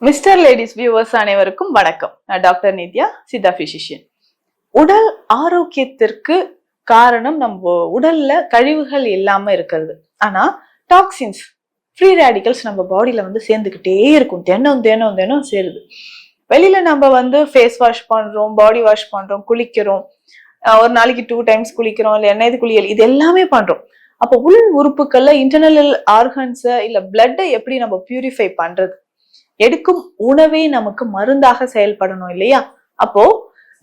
Mister ladies viewers அனைவருக்கும் வணக்கம். நான் டாக்டர் நித்யா, சித்தா பிசிஷியன். உடல் ஆரோக்கியத்திற்கு காரணம் நம்ம உடல்ல கழிவுகள் இல்லாம இருக்கிறது. ஆனா டாக்ஸின்ஸ், ஃப்ரீ ரேடிக்கல்ஸ் நம்ம பாடியில சேர்ந்துக்கிட்டே இருக்கும். தினம் தினம் தினம் சேருது. வெளியில நம்ம ஃபேஸ் வாஷ் பண்றோம், பாடி வாஷ் பண்றோம், குளிக்கிறோம், ஒரு நாளைக்கு 2 டைம்ஸ் குளிக்கிறோம், இல்ல எண்ணெய் குளியல், இது எல்லாமே பண்றோம். அப்போ உள் உறுப்புகள்ல இன்டர்னல் ஆர்கன்ஸ இல்ல பிளட்டை எப்படி நம்ம பியூரிஃபை பண்றது? எடுக்கும் உணவே நமக்கு மருந்தாக செயல்படணும் இல்லையா? அப்போ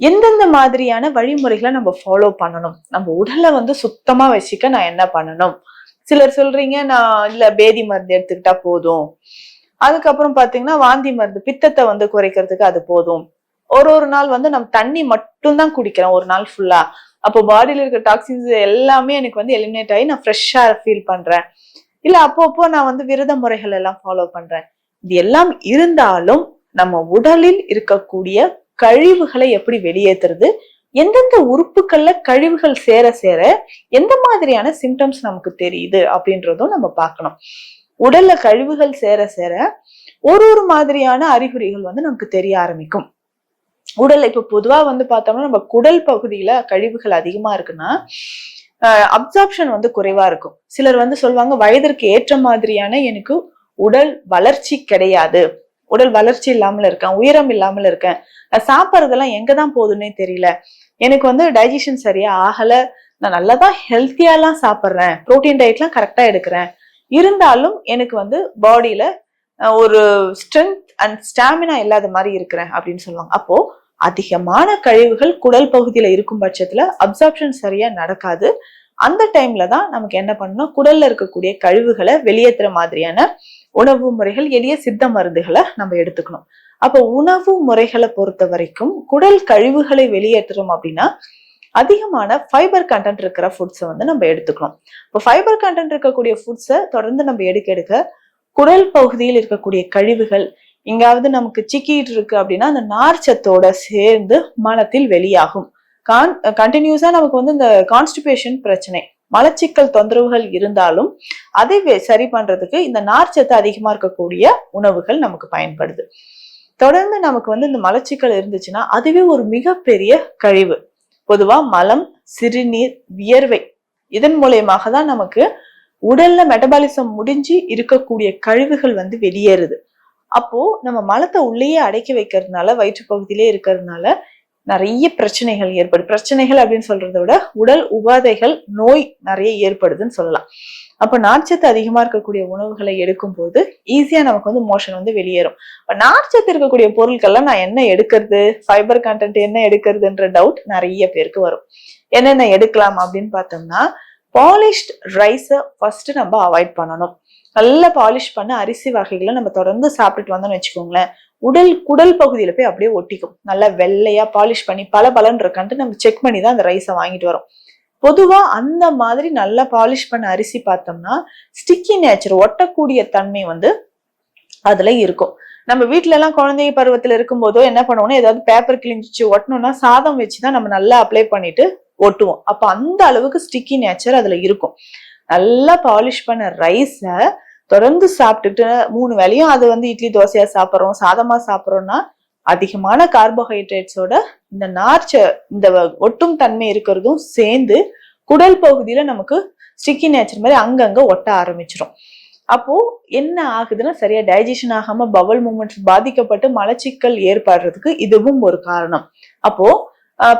எந்தெந்த மாதிரியான வழிமுறைகளை நம்ம ஃபாலோ பண்ணணும்? நம்ம உடலை சுத்தமா வச்சுக்க நான் என்ன பண்ணணும்? சிலர் சொல்றீங்க, நான் இல்ல பேதி மருந்து எடுத்துக்கிட்டா போதும், அதுக்கப்புறம் பாத்தீங்கன்னா வாந்தி மருந்து, பித்தத்தை குறைக்கிறதுக்கு அது போதும், ஒரு நாள் நம்ம தண்ணி மட்டும் தான் குடிக்கிறேன் ஒரு நாள் ஃபுல்லா, அப்போ பாடியில இருக்க டாக்ஸின்ஸ் எல்லாமே எனக்கு எலிமினேட் ஆகி நான் ஃப்ரெஷ்ஷா ஃபீல் பண்றேன், இல்ல அப்பப்போ நான் விரத முறைகள் எல்லாம் ஃபாலோ பண்றேன். இது எல்லாம் இருந்தாலும் நம்ம உடலில் இருக்கக்கூடிய கழிவுகளை எப்படி வெளியேற்றுறது, எந்தெந்த உறுப்புகள்ல கழிவுகள் சேர சேர எந்த மாதிரியான சிம்டம்ஸ் நமக்கு தெரியுது அப்படின்றதும் நம்ம பார்க்கணும். உடல்ல கழிவுகள் சேர சேர ஒரு மாதிரியான அறிகுறிகள் நமக்கு தெரிய ஆரம்பிக்கும். உடல்ல இப்ப பொதுவா பார்த்தோம்னா நம்ம குடல் பகுதியில கழிவுகள் அதிகமா இருக்குன்னா அப்சார்ப்ஷன் குறைவா இருக்கும். சிலர் சொல்லுவாங்க, வயதிற்கு ஏற்ற மாதிரியான எனக்கு உடல் வளர்ச்சி கிடையாது, உடல் வளர்ச்சி இல்லாமல் இருக்கேன், உயரம் இல்லாமல் இருக்கேன், சாப்பிட்றதெல்லாம் எங்கதான் போகுதுன்னே தெரியல, எனக்கு டைஜஷன் சரியா ஆகல, நான் நல்லாதான் ஹெல்த்தியாலாம் சாப்பிட்றேன், புரோட்டீன் டயட்லாம் கரெக்டா எடுக்கிறேன், இருந்தாலும் எனக்கு பாடியில ஒரு ஸ்ட்ரென்த் அண்ட் ஸ்டாமினா இல்லாத மாதிரி இருக்கிறேன் அப்படின்னு சொல்லுவாங்க. அப்போ அதிகமான கழிவுகள் குடல் பகுதியில இருக்கும் பட்சத்துல அப்சார்ப்ஷன் சரியா நடக்காது. அந்த டைம்ல தான் நமக்கு என்ன பண்ணணும், குடல்ல இருக்கக்கூடிய கழிவுகளை வெளியேற்றுற மாதிரியான உணவு முறைகள், எளிய சித்த மருந்துகளை நம்ம எடுத்துக்கணும். அப்போ உணவு முறைகளை பொறுத்த வரைக்கும் குடல் கழிவுகளை வெளியேற்றுறோம் அப்படின்னா அதிகமான ஃபைபர் கண்டென்ட் இருக்கிற ஃபுட்ஸை நம்ம எடுத்துக்கணும். இப்போ ஃபைபர் கண்டென்ட் இருக்கக்கூடிய ஃபுட்ஸை தொடர்ந்து நம்ம எடுக்க குடல் பகுதியில் இருக்கக்கூடிய கழிவுகள் எங்காவது நமக்கு சிக்கிட்டு இருக்கு அப்படின்னா அந்த நார்ச்சத்தோட சேர்ந்து மலத்தில் வெளியாகும். கண்டினியூஸா நமக்கு இந்த கான்ஸ்டிபேஷன் பிரச்சனை, மலச்சிக்கல் தொந்தரவுகள் இருந்தாலும் அதை சரி பண்றதுக்கு இந்த நார்ச்சத்து அதிகமா இருக்கக்கூடிய உணவுகள் நமக்கு பயன்படுது. தொடர்ந்து நமக்கு இந்த மலச்சிக்கல் இருந்துச்சுன்னா அதுவே ஒரு மிகப்பெரிய கழிவு. பொதுவா மலம், சிறுநீர், வியர்வை, இதன் மூலயமாக தான் நமக்கு உடல்ல மெட்டபாலிசம் முடிஞ்சு இருக்கக்கூடிய கழிவுகள் வெளியேறுது. அப்போ நம்ம மலத்தை உள்ளேயே அடக்கி வைக்கிறதுனால, வயிற்று பகுதியிலே இருக்கிறதுனால நிறைய பிரச்சனைகள் ஏற்படும். பிரச்சனைகள் அப்படின்னு சொல்றதை விட உடல் உபாதைகள், நோய் நிறைய ஏற்படுதுன்னு சொல்லலாம். அப்ப நார்ச்சத்து அதிகமா இருக்கக்கூடிய உணவுகளை எடுக்கும் போது ஈஸியா நமக்கு மோஷன் வெளியேறும். நார்ச்சத்து இருக்கக்கூடிய பொருட்கள்லாம் நான் என்ன எடுக்கிறது, ஃபைபர் கண்டென்ட் என்ன எடுக்கிறதுன்ற டவுட் நிறைய பேருக்கு வரும். என்னென்ன எடுக்கலாம் அப்படின்னு பார்த்தோம்னா, பாலிஷ்ட் ரைஸை ஃபர்ஸ்ட் நம்ம அவாய்ட் பண்ணணும். நல்லா பாலிஷ் பண்ண அரிசி வகைகளை நம்ம தொடர்ந்து சாப்பிட்டுட்டு வந்தோம்னு வச்சுக்கோங்களேன், குடல் பகுதியில போய் அப்படியே ஒட்டிக்கும். நல்லா வெள்ளையா பாலிஷ் பண்ணி பல இருக்கான்ட்டு நம்ம செக் பண்ணி தான் அந்த ரைஸை வாங்கிட்டு வரோம். பொதுவா அந்த மாதிரி நல்லா பாலிஷ் பண்ண அரிசி பார்த்தோம்னா ஸ்டிக்கி நேச்சர், ஒட்டக்கூடிய தன்மை அதுல இருக்கும். நம்ம வீட்டுல எல்லாம் குழந்தை பருவத்துல இருக்கும் போதோ என்ன பண்ணுவோம்னா, ஏதாவது பேப்பர் கிழிஞ்சிச்சு ஒட்டணும்னா சாதம் வச்சுதான் நம்ம நல்லா அப்ளை பண்ணிட்டு ஒட்டுவோம். அப்ப அந்த அளவுக்கு ஸ்டிக்கி நேச்சர் அதுல இருக்கும். நல்லா பாலிஷ் பண்ண ரைஸ தொடர்ந்து சாப்பிட்டுட்டு 3 வேளையும் அது இட்லி தோசையா சாப்பிட்றோம், சாதமா சாப்பிட்றோம்னா அதிகமான கார்போஹைட்ரேட்ஸோட இந்த இந்த ஒட்டும் தன்மை இருக்கிறதும் சேர்ந்து குடல் பகுதியில நமக்கு ஸ்டிக்கி நேச்சர் மாதிரி அங்கங்க ஒட்ட ஆரம்பிச்சிடும். அப்போ என்ன ஆகுதுன்னா, சரியா டைஜஷன் ஆகாம பவல் மூமெண்ட்ஸ் பாதிக்கப்பட்டு மலச்சிக்கல் ஏற்படுறதுக்கு இதுவும் ஒரு காரணம். அப்போ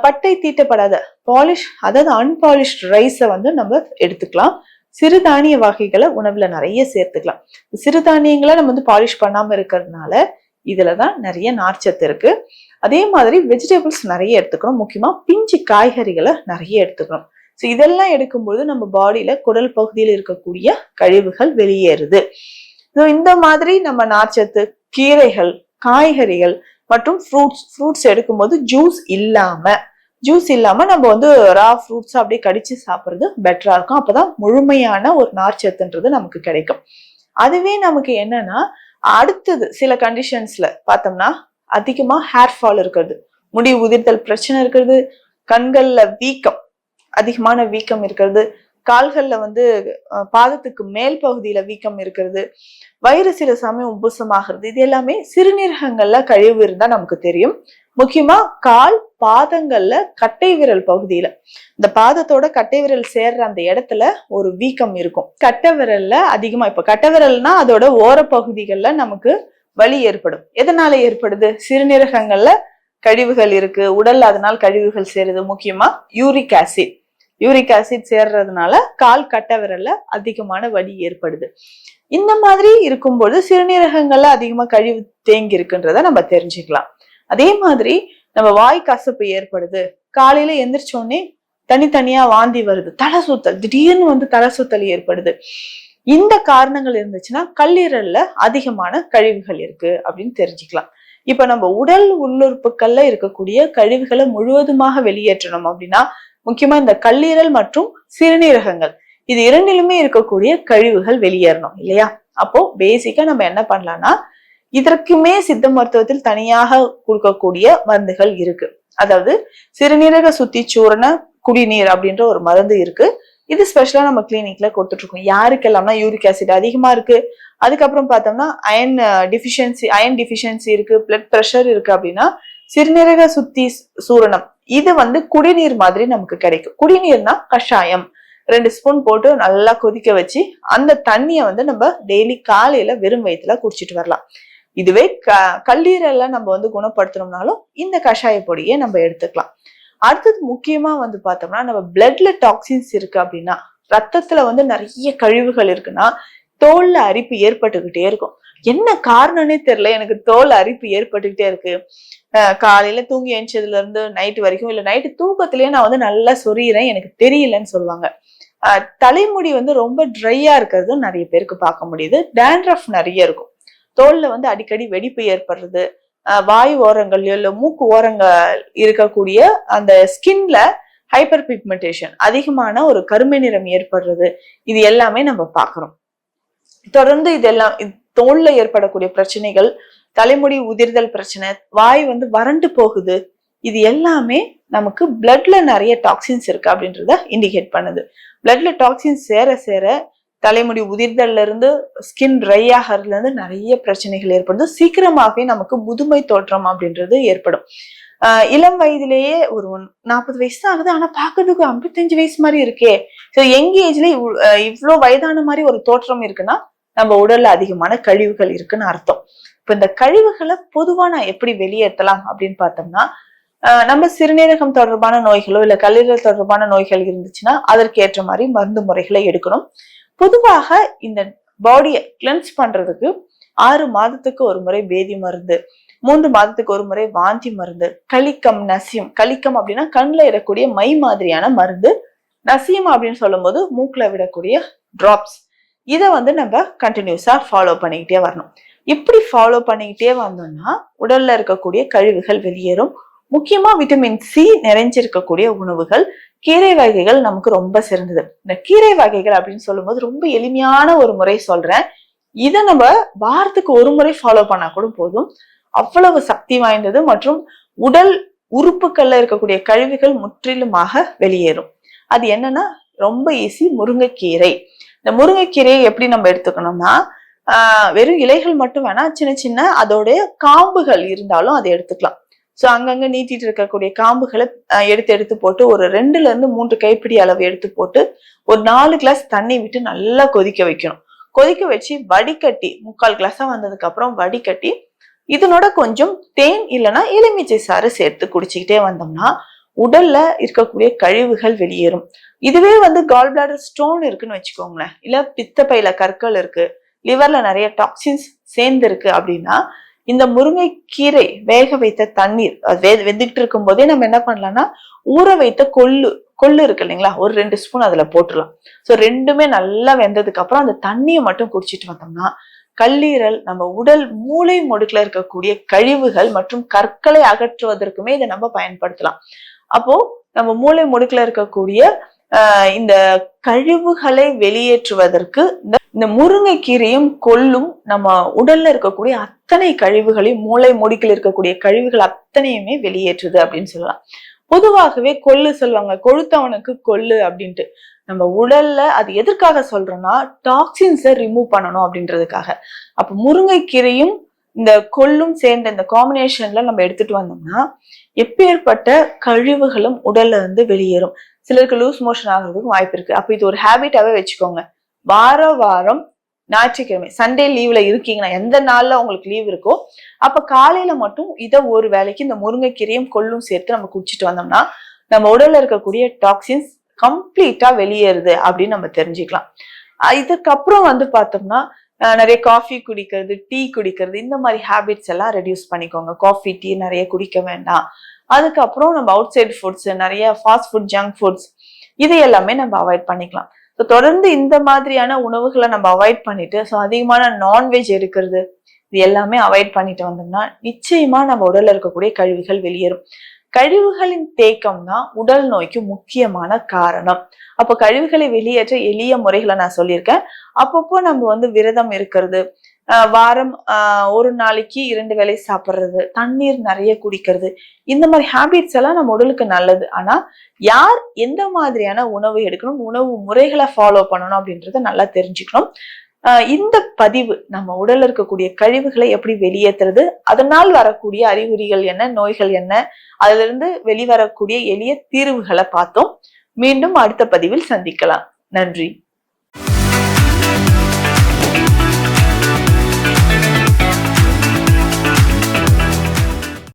பட்டை தீட்டப்படாத பாலிஷ், அதாவது அன்பாலிஷ்ட் ரைஸை நம்ம எடுத்துக்கலாம். சிறுதானிய வகைகளை உணவுல நிறைய சேர்த்துக்கலாம். சிறுதானியங்களை நம்ம பாலிஷ் பண்ணாம இருக்கிறதுனால இதுலதான் நிறைய நார்ச்சத்து இருக்கு. அதே மாதிரி வெஜிடபிள்ஸ் நிறைய எடுத்துக்கணும். முக்கியமா பிஞ்சு காய்கறிகளை நிறைய எடுத்துக்கணும். ஸோ இதெல்லாம் எடுக்கும்போது நம்ம பாடியில குடல் பகுதியில் இருக்கக்கூடிய கழிவுகள் வெளியேறுது. ஸோ இந்த மாதிரி நம்ம நார்ச்சத்து, கீரைகள், காய்கறிகள் மற்றும் ஃப்ரூட்ஸ் எடுக்கும்போது ஜூஸ் இல்லாம நம்ம ரா ஃப்ரூட்ஸ் அப்படியே கடிச்சு சாப்பிடுறது பெட்டரா இருக்கும். அப்பதான் முழுமையான ஒரு நார்ச்சத்துன்றது நமக்கு கிடைக்கும். அதுவே நமக்கு என்னன்னா, அடுத்தது சில கண்டிஷன்ஸ்ல பார்த்தோம்னா அதிகமா ஹேர் ஃபால் இருக்கிறது, முடி உதிர்தல் பிரச்சனை இருக்கிறது, கண்கள்ல வீக்கம், அதிகமான வீக்கம் இருக்கிறது, கால்கள்ல வந்து பாதத்துக்கு மேல் பகுதியில வீக்கம் இருக்கிறது, வயிறு சில சமயம் உப்புசமாகிறது, இது எல்லாமே சிறுநீரகங்கள்ல கழிவு இருந்தா நமக்கு தெரியும். முக்கியமா கால் பாதங்கள்ல கட்டை விரல் பகுதியில, இந்த பாதத்தோட கட்டை விரல் சேர்ற அந்த இடத்துல ஒரு வீக்கம் இருக்கும். கட்டை விரல்ல அதிகமா, இப்ப கட்டை விரல்னா அதோட ஓர பகுதிகள்ல நமக்கு வலி ஏற்படும். எதனால ஏற்படுது? சிறுநீரகங்கள்ல கழிவுகள் இருக்கு, உடல்ல அதனால் கழிவுகள் சேருது. முக்கியமா யூரிக் ஆசிட், யூரிக் ஆசிட் சேர்றதுனால கால் கட்டை விரல்ல அதிகமான வலி ஏற்படுது. இந்த மாதிரி இருக்கும்போது சிறுநீரகங்கள்ல அதிகமா கழிவு தேங்கி இருக்குன்றத நம்ம தெரிஞ்சுக்கலாம். அதே மாதிரி நம்ம வாய் கசப்பு ஏற்படுது, காலையில எந்திரிச்சோடனே தனித்தனியா வாந்தி வருது, தலை சுத்தல், திடீர்னு வந்து தலை சுத்தல் ஏற்படுது, இந்த காரணங்கள் இருந்துச்சுன்னா கல்லீரல்ல அதிகமான கழிவுகள் இருக்கு அப்படின்னு தெரிஞ்சுக்கலாம். இப்ப நம்ம உடல் உள்ளுறுப்புகள்ல இருக்கக்கூடிய கழிவுகளை முழுவதுமாக வெளியேற்றணும் அப்படின்னா முக்கியமா இந்த கல்லீரல் மற்றும் சிறுநீரகங்கள் இது இரண்டிலுமே இருக்கக்கூடிய கழிவுகள் வெளியேறணும் இல்லையா? அப்போ பேசிக்கா நம்ம என்ன பண்ணலாம்னா, இதற்குமே சித்த மருத்துவத்தில் தனியாக கொடுக்கக்கூடிய மருந்துகள் இருக்கு. அதாவது சிறுநீரக சுத்தி சூரண குடிநீர் அப்படின்ற ஒரு மருந்து இருக்கு. இது ஸ்பெஷலா நம்ம கிளினிக்ல கொடுத்துட்டு இருக்கோம். யாருக்கெல்லாம்னா யூரிக் ஆசிட் அதிகமா இருக்கு, அதுக்கப்புறம் பார்த்தோம்னா அயன் டிஃபிஷியன்சி இருக்கு, பிளட் பிரஷர் இருக்கு அப்படின்னா சிறுநீரக சுத்தி சூரணம் இது வந்து குடிநீர் மாதிரி நமக்கு கிடைக்கும். குடிநீர்னா கஷாயம் 2 ஸ்பூன் போட்டு நல்லா கொதிக்க வச்சு அந்த தண்ணியை வந்து நம்ம டெய்லி காலையில வெறும் வயிற்றுல குடிச்சிட்டு வரலாம். இதுவே கல்லீரல்ல நம்ம வந்து குணப்படுத்தணும்னாலும் இந்த கஷாய பொடியை நம்ம எடுத்துக்கலாம். அடுத்தது முக்கியமா வந்து பார்த்தோம்னா நம்ம பிளட்ல டாக்ஸின்ஸ் இருக்கு அப்படின்னா, ரத்தத்துல வந்து நிறைய கழிவுகள் இருக்குன்னா தோல்ல அரிப்பு ஏற்பட்டுக்கிட்டே இருக்கும். என்ன காரணம்னே தெரியல, எனக்கு தோல் அரிப்பு ஏற்பட்டுக்கிட்டே இருக்கு. காலையில தூங்கி எழுந்ததுல இருந்து நைட்டு வரைக்கும், இல்ல நைட்டு தூக்கத்திலேயே நான் வந்து நல்லா சொரியிறேன், எனக்கு தெரியலன்னு சொல்லுவாங்க. தலைமுடி வந்து ரொம்ப ட்ரையா இருக்கிறதும் நிறைய பேருக்கு பார்க்க முடியுது. டேண்ட்ரஃப் நிறைய இருக்கும். தோல்ல வந்து அடிக்கடி வெடிப்பு ஏற்படுறது, வாய் ஓரங்கள்லயோ இல்ல மூக்கு ஓரங்கள் இருக்கக்கூடிய அந்த ஸ்கின்ல ஹைப்பர் பிக்மெண்டேஷன் அதிகமான ஒரு கருமை நிறம் ஏற்படுறது, இது எல்லாமே நம்ம பார்க்கிறோம். தொடர்ந்து இதெல்லாம் தோல்ல ஏற்படக்கூடிய பிரச்சனைகள், தலைமுடி உதிர்தல் பிரச்சனை, வாய் வந்து வறண்டு போகுது, இது எல்லாமே நமக்கு பிளட்ல நிறைய டாக்ஸின்ஸ் இருக்கு அப்படின்றத இண்டிகேட் பண்ணுது. பிளட்ல டாக்ஸின்ஸ் சேர சேர தலைமுடி உதிர்தல்ல இருந்து ஸ்கின் ட்ரை ஆகிறதுல இருந்து நிறைய பிரச்சனைகள் ஏற்படுது. சீக்கிரமாகவே நமக்கு முதுமை தோற்றம் அப்படின்றது ஏற்படும். இளம் வயதிலேயே ஒரு 40 வயசு தான் ஆகுது, ஆனா பாக்குறதுக்கு 55 வயசு மாதிரி இருக்கே, ஸோ யங் ஏஜ்ல இவ்வளவு வயதான மாதிரி ஒரு தோற்றம் இருக்குன்னா நம்ம உடல்ல அதிகமான கழிவுகள் இருக்குன்னு அர்த்தம். இப்ப இந்த கழிவுகளை பொதுவா நான் எப்படி வெளியேற்றலாம் அப்படின்னு பார்த்தோம்னா, நம்ம சிறுநீரகம் தொடர்பான நோய்களோ இல்ல கல்லீரல் தொடர்பான நோய்கள் இருந்துச்சுன்னா அதற்கு ஏற்ற மாதிரி மருந்து முறைகளை எடுக்கணும். பொதுவாக இந்த பாடியை கிளென்ஸ் பண்றதுக்கு 6 மாதத்துக்கு ஒரு முறை பேதி மருந்து, 3 மாதத்துக்கு ஒரு முறை வாந்தி மருந்து, கலிக்கம் நசியம், கலிக்கம் அப்படின்னா கண்ணுல இடக்கூடிய மை மாதிரியான மருந்து, நசியம் அப்படின்னு சொல்லும் போது மூக்குல விடக்கூடிய டிராப்ஸ், இதை வந்து நம்ம கண்டினியூஸா ஃபாலோ பண்ணிக்கிட்டே வரணும். இப்படி ஃபாலோ பண்ணிக்கிட்டே வந்தோம்னா உடல்ல இருக்கக்கூடிய கழிவுகள் வெளியேறும். முக்கியமா விட்டமின் சி நிறைஞ்சிருக்கக்கூடிய உணவுகள், கீரை வகைகள் நமக்கு ரொம்ப சிறந்தது. இந்த கீரை வகைகள் அப்படின்னு சொல்லும் போது ரொம்ப எளிமையான ஒரு முறை சொல்றேன். இதை நம்ம வாரத்துக்கு ஒரு முறை ஃபாலோ பண்ணா கூட போதும், அவ்வளவு சக்தி வாய்ந்தது மற்றும் உடல் உறுப்புகள்ல இருக்கக்கூடிய கழிவுகள் முற்றிலுமாக வெளியேறும். அது என்னன்னா ரொம்ப ஈஸி, முருங்கைக்கீரை. இந்த முருங்கைக்கீரையை எப்படி நம்ம எடுத்துக்கணும்னா, வெறும் இலைகள் மட்டும் வேணா, சின்ன சின்ன அதோடைய காம்புகள் இருந்தாலும் அதை எடுத்துக்கலாம். ஸோ அங்கங்க நீட்டிட்டு இருக்கக்கூடிய காம்புகளை எடுத்து போட்டு ஒரு 2ல இருந்து 3 கைப்பிடி அளவு எடுத்து போட்டு ஒரு 4 கிளாஸ் தண்ணி விட்டு நல்லா கொதிக்க வைக்கணும். கொதிக்க வச்சு வடிகட்டி 3/4 கிளாஸா வந்ததுக்கு அப்புறம் வடிகட்டி இதனோட கொஞ்சம் தேன் இல்லைன்னா எலுமிச்சை சாறு சேர்த்து குடிச்சுக்கிட்டே வந்தோம்னா உடல்ல இருக்கக்கூடிய கழிவுகள் வெளியேறும். இதுவே வந்து கால் பிளாடர் ஸ்டோன் இருக்குன்னு வச்சுக்கோங்களேன், இல்ல பித்தப்பையில கற்கள் இருக்கு, லிவர்ல நிறைய டாக்ஸின்ஸ் சேர்ந்து இருக்கு அப்படின்னா இந்த முருங்கைக்கீரை வேக வைத்த தண்ணீர் வெந்துகிட்டு இருக்கும் போதே நம்ம என்ன பண்ணலாம்னா ஊற வைத்த கொள்ளு இருக்கு இல்லைங்களா, ஒரு 2 ஸ்பூன் அதுல போட்டுடலாம். ஸோ ரெண்டுமே நல்லா வெந்ததுக்கு அப்புறம் அந்த தண்ணியை மட்டும் குடிச்சிட்டு வந்தோம்னா கல்லீரல், நம்ம உடல் மூளை முடுக்குல இருக்கக்கூடிய கழிவுகள் மற்றும் கற்களை அகற்றுவதற்குமே இதை நம்ம பயன்படுத்தலாம். அப்போ நம்ம மூளை முடுக்குல இருக்கக்கூடிய இந்த கழிவுகளை வெளியேற்றுவதற்கு இந்த முருங்கைக்கீரையும் கொள்ளும் நம்ம உடல்ல இருக்கக்கூடிய அத்தனை கழிவுகளையும், மூளை முடுக்கில் இருக்கக்கூடிய கழிவுகள் அத்தனையுமே வெளியேற்றுது அப்படின்னு சொல்லலாம். பொதுவாகவே கொள்ளு சொல்லுவாங்க, கொழுத்தவனுக்கு கொள்ளு அப்படின்ட்டு. நம்ம உடல்ல அது எதற்காக சொல்றோம்னா டாக்ஸின்ஸை ரிமூவ் பண்ணணும் அப்படின்றதுக்காக. அப்ப முருங்கைக்கீரையும் இந்த கொள்ளும் சேர்ந்த இந்த காம்பினேஷன்ல நம்ம எடுத்துட்டு வந்தோம்னா எப்பேற்பட்ட கழிவுகளும் உடல்ல இருந்து வெளியேறும். சிலருக்கு லூஸ் மோஷன் ஆகிறதுக்கு வாய்ப்பு இருக்கு. அப்ப இது ஒரு ஹேபிட்டாவே வச்சுக்கோங்க. வார வாரம் ஞாயிற்றுக்கிழமை சண்டே லீவ்ல இருக்கீங்கன்னா, எந்த நாள்ல உங்களுக்கு லீவ் இருக்கோ அப்ப காலையில மட்டும் இதை ஒரு வேளைக்கு இந்த முருங்கைக்கீரையும் கொள்ளும் சேர்த்து நம்ம குடிச்சிட்டு வந்தோம்னா நம்ம உடல்ல இருக்கக்கூடிய டாக்ஸின்ஸ் கம்ப்ளீட்டா வெளியேறுது அப்படின்னு நம்ம தெரிஞ்சுக்கலாம். இதுக்கப்புறம் பார்த்தோம்னா நிறைய காஃபி குடிக்கிறது, டீ குடிக்கிறது, இந்த மாதிரி ஹேபிட்ஸ் எல்லாம் ரெடியூஸ் பண்ணிக்கோங்க. காஃபி டீ நிறைய குடிக்க வேண்டாம். அதுக்கப்புறம் நம்ம அவுட் சைட் ஃபுட்ஸ், நிறைய ஃபாஸ்ட் ஃபுட், ஜங்க் ஃபுட்ஸ், இது எல்லாமே நம்ம அவாய்ட் பண்ணிக்கலாம். ஸோ தொடர்ந்து இந்த மாதிரியான உணவுகளை நம்ம அவாய்ட் பண்ணிட்டு அதிகமான நான்வெஜ் எடுக்கிறது, இது எல்லாமே அவாய்ட் பண்ணிட்டு வந்தோம்னா நிச்சயமா நம்ம உடல்ல இருக்கக்கூடிய கழிவுகள் வெளியேறும். கழிவுகளின் தேக்கம் தான் உடல் நோய்க்கு முக்கியமான காரணம். அப்ப கழிவுகளை வெளியேற்ற எளிய முறைகளை நான் சொல்லியிருக்கேன். அப்பப்போ நம்ம விரதம் இருக்கிறது, வாரம் ஒரு நாளைக்கு 2 வேளை சாப்பிடுறது, தண்ணீர் நிறைய குடிக்கிறது, இந்த மாதிரி ஹேபிட்ஸ் எல்லாம் நம்ம உடலுக்கு நல்லது. ஆனா யார் எந்த மாதிரியான உணவு எடுக்கணும், உணவு முறைகளை ஃபாலோ பண்ணணும் அப்படின்றத நல்லா தெரிஞ்சுக்கணும். இந்த பதிவு நம்ம உடல்ல இருக்கக்கூடிய கழிவுகளை எப்படி வெளியேற்றுறது, அதனால் வரக்கூடிய அறிகுறிகள் என்ன, நோய்கள் என்ன, அதுல இருந்து வெளிவரக்கூடிய எளிய தீர்வுகளை பார்த்தோம். மீண்டும் அடுத்த பதிவில் சந்திக்கலாம். நன்றி.